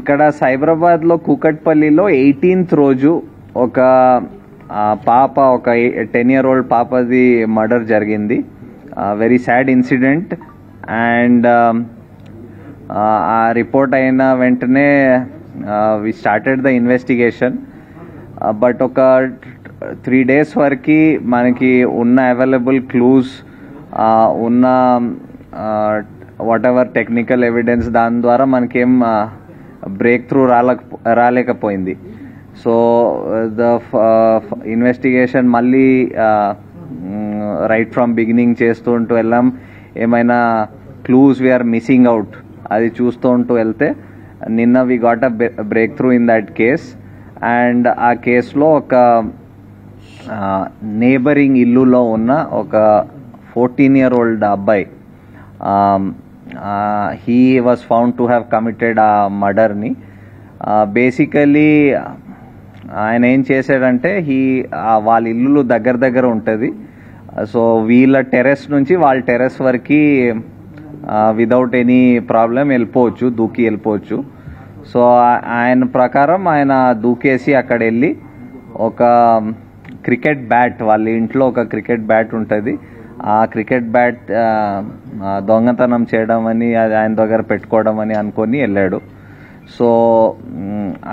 ఇక్కడ సైబరాబాద్లో కూకట్పల్లిలో 18th రోజు ఒక పాప, ఒక 10-year-old పాపది మర్డర్ జరిగింది. Very sad incident. అండ్ ఆ రిపోర్ట్ అయిన వెంటనే we started the investigation. But ఒక 3 days వరకు మనకి ఉన్న అవైలబుల్ క్లూస్, ఉన్న వాట్ ఎవర్ టెక్నికల్ ఎవిడెన్స్, దాని ద్వారా మనకేం బ్రేక్ త్రూ రాలేకపోయింది. సో ద ఇన్వెస్టిగేషన్ మళ్ళీ రైట్ ఫ్రమ్ బిగినింగ్ చేస్తూ ఉంటూ వెళ్ళాం. ఏమైనా క్లూస్ వీఆర్ మిస్సింగ్ అవుట్ అది చూస్తూ ఉంటూ వెళ్తే నిన్న we got a breakthrough in that case. And ఆ కేసులో ఒక నేబరింగ్ ఇల్లులో ఉన్న ఒక 14-year-old అబ్బాయి, he was found to have committed ఆ మర్డర్ని. బేసికలీ ఆయన ఏం చేశాడంటే, వాళ్ళ ఇల్లు దగ్గర ఉంటుంది. సో వీళ్ళ టెర్రస్ నుంచి వాళ్ళ టెర్రస్ వరకు విదౌట్ ఎనీ ప్రాబ్లం వెళ్ళిపోవచ్చు, దూకి వెళ్ళిపోవచ్చు. సో ఆయన ప్రకారం ఆయన దూకేసి అక్కడ వెళ్ళి ఒక క్రికెట్ బ్యాట్, వాళ్ళ ఇంట్లో ఒక క్రికెట్ బ్యాట్ ఉంటుంది, ఆ క్రికెట్ బ్యాట్ దొంగతనం చేయడం అని, అది ఆయన దగ్గర పెట్టుకోవడం అని అనుకొని వెళ్ళాడు. సో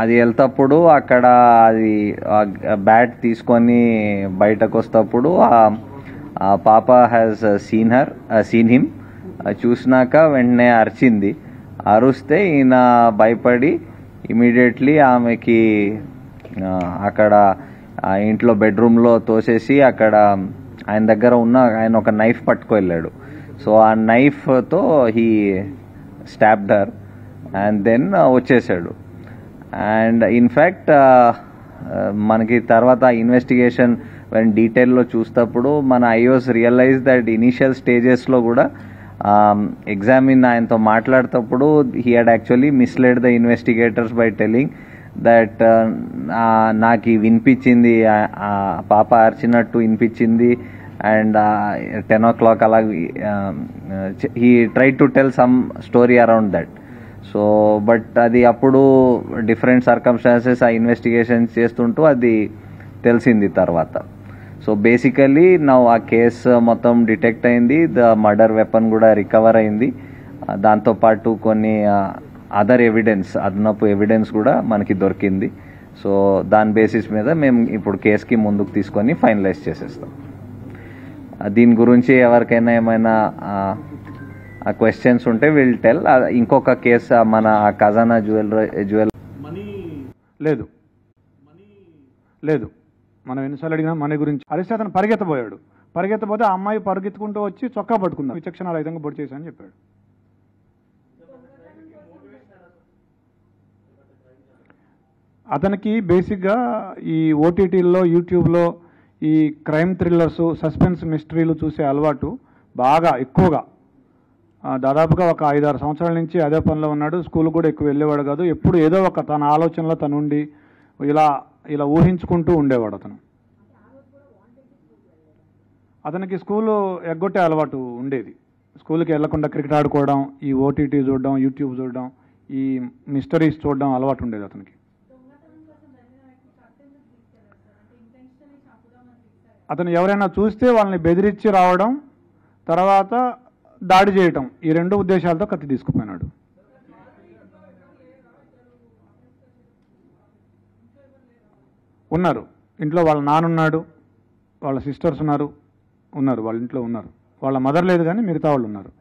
అది వెళ్తప్పుడు అక్కడ అది బ్యాట్ తీసుకొని బయటకు వస్తప్పుడు ఆ పాప హ్యాస్ సీన్ హిమ్. చూసినాక వెంటనే అరిచింది. అరుస్తే ఈయన భయపడి ఇమీడియట్లీ ఆమెకి అక్కడ ఆ ఇంట్లో బెడ్రూమ్లో తోసేసి అక్కడ ఆయన దగ్గర ఉన్న ఆయన ఒక నైఫ్ పట్టుకు వెళ్ళాడు. సో ఆ నైఫ్తో he stabbed her and then వచ్చేసాడు. అండ్ ఇన్ఫ్యాక్ట్ మనకి తర్వాత ఇన్వెస్టిగేషన్ డీటెయిల్లో చూసేటప్పుడు మన ఐఓస్ రియలైజ్ దట్ ఇనీషియల్ స్టేజెస్లో కూడా ఎగ్జామిన్ ఆయనతో మాట్లాడేటప్పుడు he had actually misled the investigators by telling that నాకు వినిపించింది, పాప అరిచినట్టు వినిపించింది. అండ్ 10 o'clock అలా he try to tell some story around that. So but అది అప్పుడు డిఫరెంట్ సర్కమ్స్టాన్సెస్ ఆ ఇన్వెస్టిగేషన్ చేస్తుంటూ అది తెలిసింది తర్వాత. సో బేసికలీ ఆ కేసు మొత్తం డిటెక్ట్ అయింది, ద మర్డర్ వెపన్ కూడా రికవర్ అయింది. దాంతోపాటు కొన్ని అదర్ ఎవిడెన్స్, అదనపు ఎవిడెన్స్ కూడా మనకి దొరికింది. సో దాని బేసిస్ మీద మేము ఇప్పుడు కేసుకి ముందుకు తీసుకొని ఫైనలైజ్ చేసేస్తాం. దీని గురించి ఎవరికైనా ఏమైనా క్వశ్చన్స్ ఉంటే విల్ టెల్. ఇంకొక కేసు మన ఖజానా జ్యువెల్ లేదు మనం ఎన్నిసార్లు అడిగినా మనీ గురించి. అరిస్తే అతను పరిగెత్తబోతే ఆ అమ్మాయి పరిగెత్తుకుంటూ వచ్చి చొక్కా పట్టుకుందాం, విచక్షణ రహితంగా పొడి చేశానని చెప్పాడు. అతనికి బేసిక్గా ఈ ఓటీటీల్లో, యూట్యూబ్లో ఈ క్రైమ్ థ్రిల్లర్స్, సస్పెన్స్ మిస్టరీలు చూసే అలవాటు బాగా ఎక్కువగా, దాదాపుగా ఒక 5-6 సంవత్సరాల నుంచి అదే పనిలో ఉన్నాడు. స్కూల్ కూడా ఎక్కువ వెళ్ళేవాడు కాదు. ఎప్పుడు ఏదో ఒక తన ఆలోచనలో తను ఉండి ఇలా ఊహించుకుంటూ ఉండేవాడు. అతనికి స్కూలు ఎగ్గొట్టే అలవాటు ఉండేది. స్కూల్కి వెళ్లకుండా క్రికెట్ ఆడుకోవడం, ఈ ఓటీటీ చూడడం, యూట్యూబ్ చూడడం, ఈ మిస్టరీస్ చూడడం అలవాటు ఉండేది అతనికి. అతను ఎవరైనా చూస్తే వాళ్ళని బెదిరించి రావడం, తర్వాత దాడి చేయటం, ఈ 2 ఉద్దేశాలతో కత్తి తీసుకుపోయినాడు. ఉన్నారు ఇంట్లో, వాళ్ళ నాన్నున్నాడు, వాళ్ళ సిస్టర్స్ ఉన్నారు, వాళ్ళ ఇంట్లో ఉన్నారు. వాళ్ళ మదర్ లేదు కానీ మిగతా వాళ్ళు ఉన్నారు.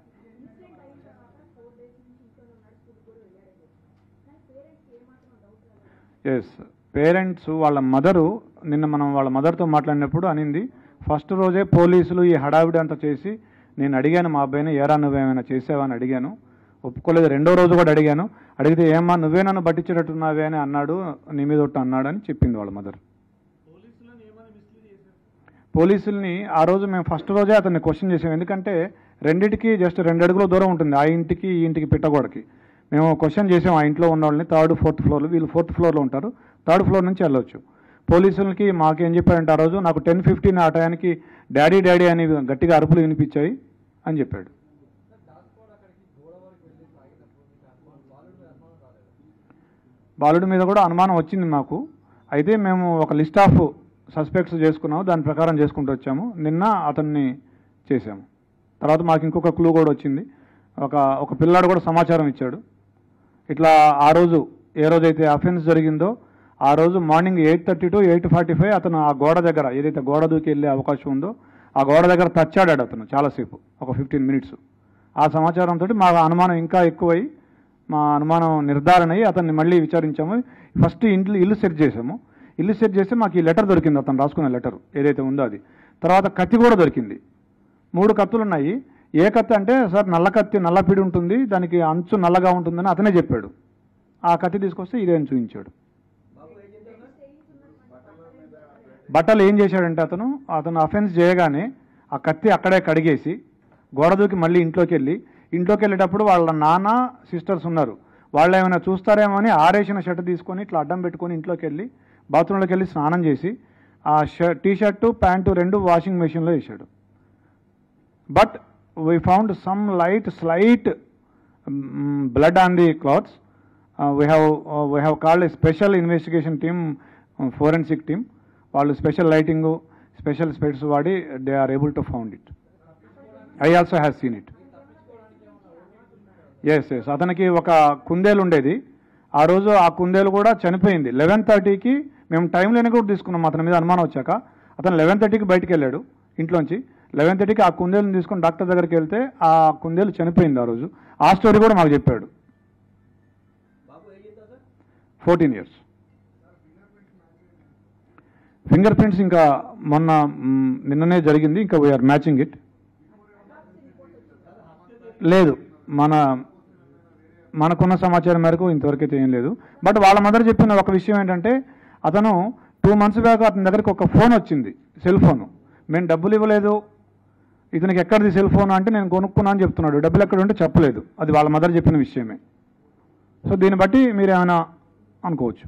ఎస్, పేరెంట్స్ వాళ్ళ మదరు, నిన్న మనం వాళ్ళ మదర్తో మాట్లాడినప్పుడు అనింది, ఫస్ట్ రోజే పోలీసులు ఈ హడావిడి అంతా చేసి నేను అడిగాను మా అబ్బాయిని, ఏరా నువ్వేమైనా చేసావా అని అడిగాను, ఒప్పుకోలేదు. 2వ రోజు కూడా అడిగితే ఏమ్మా నువ్వే నన్ను పట్టించేటట్టున్నావే అని అన్నాడు, నీ మీద ఒట్టు అన్నాడు అని చెప్పింది వాళ్ళ మదర్. పోలీసుల్ని ఆ రోజు మేము ఫస్ట్ రోజే అతన్ని క్వశ్చన్ చేసాం. ఎందుకంటే రెండింటికి జస్ట్ 2 అడుగుల దూరం ఉంటుంది, ఆ ఇంటికి ఈ ఇంటికి పిట్టగోడకి. మేము క్వశ్చన్ చేసాం ఆ ఇంట్లో ఉన్న వాళ్ళని. 3rd, 4th ఫ్లోర్లు, వీళ్ళు 4th ఫ్లోర్లో ఉంటారు, 3rd ఫ్లోర్ నుంచి వెళ్ళొచ్చు. పోలీసులకి మాకేం చెప్పారంటే ఆ రోజు, నాకు 10:15 ఆ టయానికి డాడీ అని గట్టిగా అరుపులు వినిపించాయి అని చెప్పాడు. బాలుడి మీద కూడా అనుమానం వచ్చింది మాకు. అయితే మేము ఒక లిస్ట్ ఆఫ్ సస్పెక్ట్స్ చేసుకున్నాము, దాని ప్రకారం చేసుకుంటూ వచ్చాము. నిన్న అతన్ని చేశాము. తర్వాత మాకు ఇంకొక క్లూ కూడా వచ్చింది. ఒక పిల్లాడు కూడా సమాచారం ఇచ్చాడు. ఇట్లా ఆ రోజు ఏ రోజైతే అఫెన్స్ జరిగిందో ఆ రోజు మార్నింగ్ 8:30 to 8:45 అతను ఆ గోడ దగ్గర, ఏదైతే గోడ దూకి వెళ్ళే అవకాశం ఉందో ఆ గోడ దగ్గర తచ్చాడాడు అతను చాలాసేపు, ఒక 15 minutes. ఆ సమాచారంతో మా అనుమానం ఇంకా ఎక్కువై, మా అనుమానం నిర్ధారణ అయ్యి అతన్ని మళ్ళీ విచారించాము. ఫస్ట్ ఇల్లు సెర్చ్ చేసాము. ఇల్లు సెర్చ్ చేస్తే మాకు ఈ లెటర్ దొరికింది, అతను రాసుకున్న లెటర్ ఏదైతే ఉందో అది. తర్వాత కత్తి కూడా దొరికింది. 3 కత్తులు ఉన్నాయి. ఏ కత్తి అంటే, సార్ నల్ల కత్తి, నల్ల పిడి ఉంటుంది, దానికి అంచు నల్లగా ఉంటుందని అతనే చెప్పాడు. ఆ కత్తి తీసుకొస్తే ఇదే అని చూపించాడు. బట్టలు ఏం చేశాడంటే అతను అఫెన్స్ చేయగానే ఆ కత్తి అక్కడే కడిగేసి గోడ దూకి మళ్ళీ ఇంట్లోకి వెళ్ళేటప్పుడు వాళ్ళ నాన్న సిస్టర్స్ ఉన్నారు, వాళ్ళు ఏమైనా చూస్తారేమో అని ఆరేసిన షర్ట్ తీసుకొని ఇట్లా అడ్డం పెట్టుకొని ఇంట్లోకి వెళ్ళి బాత్రూంలోకి వెళ్ళి స్నానం చేసి ఆ టీ-షర్టు ప్యాంటు 2 వాషింగ్ మెషిన్లో వేసాడు. But we found some slight blood on the clothes. We have called a special investigation team, forensic team. వాళ్ళు స్పెషల్ లైటింగ్, స్పెషల్ స్పెట్స్ వాడి they are able to found it. I also have seen it. Yes. అతనికి ఒక కుందేలు ఉండేది. ఆ రోజు ఆ కుందేలు కూడా చనిపోయింది. 11:30కి మేము టైం లేని కూడా తీసుకున్నాం అతని మీద అనుమానం వచ్చాక. అతను 11:30కి బయటికి వెళ్ళాడు ఇంట్లోంచి. 11:30కి ఆ కుందేలుని తీసుకొని డాక్టర్ దగ్గరికి వెళ్తే ఆ కుందేలు చనిపోయింది ఆ రోజు. ఆ స్టోరీ కూడా మాకు చెప్పాడు. 14 years. ఫింగర్ ప్రింట్స్ ఇంకా నిన్ననే జరిగింది. ఇంకా వీఆర్ మ్యాచింగ్ ఇట్. లేదు, మనకున్న సమాచారం మేరకు ఇంతవరకు అయితే ఏం లేదు. బట్ వాళ్ళ మదర్ చెప్పిన ఒక విషయం ఏంటంటే, అతను 2 months బ్యాక్ అతని దగ్గరికి ఒక ఫోన్ వచ్చింది, సెల్ ఫోను. మేము డబ్బులు ఇవ్వలేదు, ఇతనికి ఎక్కడిది సెల్ ఫోన్ అంటే నేను కొనుక్కున్నా అని చెప్తున్నాడు. డబ్బులు ఎక్కడ ఉంటే చెప్పలేదు. అది వాళ్ళ మదర్ చెప్పిన విషయమే. సో దీన్ని బట్టి మీరు ఏమైనా అనుకోవచ్చు.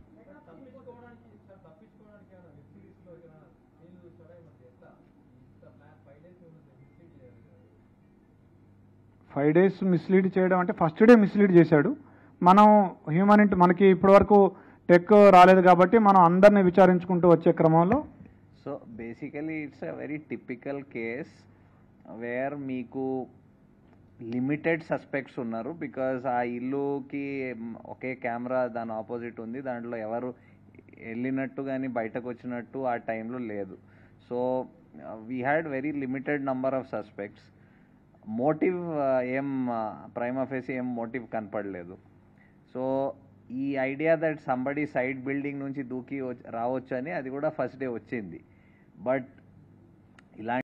5 days మిస్లీడ్ చేయడం అంటే ఫస్ట్ డే మిస్లీడ్ చేశాడు. మనం హ్యూమనిటీ మనకి ఇప్పటివరకు టెక్ రాలేదు కాబట్టి మనం అందరినీ విచారించుకుంటూ వచ్చే క్రమంలో. So basically it's a very typical case where మీకు లిమిటెడ్ సస్పెక్ట్స్ ఉన్నారు. బికాజ్ ఆ ఇల్లుకి ఒకే కెమెరా దాని ఆపోజిట్ ఉంది, దాంట్లో ఎవరు వెళ్ళినట్టు కానీ బయటకు వచ్చినట్టు ఆ టైంలో లేదు. So we had very limited number of suspects. Motive ఏం ప్రైమా ఫేసి ఏం మోటివ్ కనపడలేదు. సో ఈ idea that somebody side building నుంచి దూకి రావచ్చు అని అది కూడా ఫస్ట్ డే వచ్చింది. బట్ ఇలాంటి